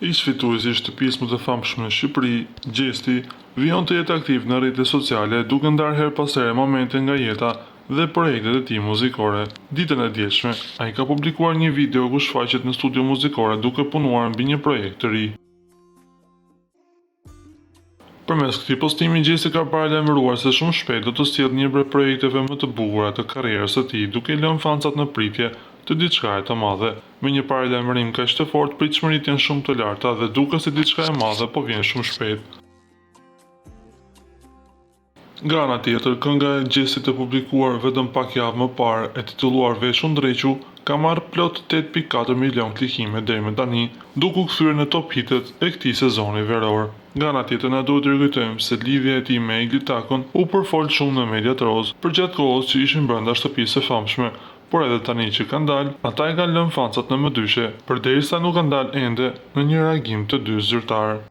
Ish fituesi i shtëpisë më të famshme në Shqipëri, Gjesti, vijon të jetë aktiv në rrjetet sociale duke ndarë her pas here momente nga jeta dhe projektet e tij muzikore. Ditën e dielshme, ai ka publikuar një video ku shfaqet në studio muzikore duke punuar mbi një projekt të ri. Përmes këtij postimi, Gjesti ka paralajmëruar se shumë shpejt do të sjellë një prej projekteve më të bukura të karrierës së tij, duke i lënë fancat në pritje të diçka të madhe. Me një paralajmërim kaq të fortë, pritshmëritë janë shumë të larta dhe duket se diçka e madhe po vjen shumë shpejt. Nga ana tjetër, kënga e Gjestit e publikuar vetëm pak javë më parë, e titulluar Veshu ndrequ, ka marrë plot 8.4 milion klikime deri më tani, duke u kthyer në top hitet e këtij sezoni veror. Nga ana tjetër, na duhet të rikujtojmë se lidhja e tij me Egli Takon u përfol shumë në mediat roz përgjatë kohës që ishin brenda shtëpisë së famshme, por edhe tani që kanë dalë, ata e kanë lënë fancat në mëdyshe, përderisa nuk kanë dalë ende në një reagim të dy zyrtar.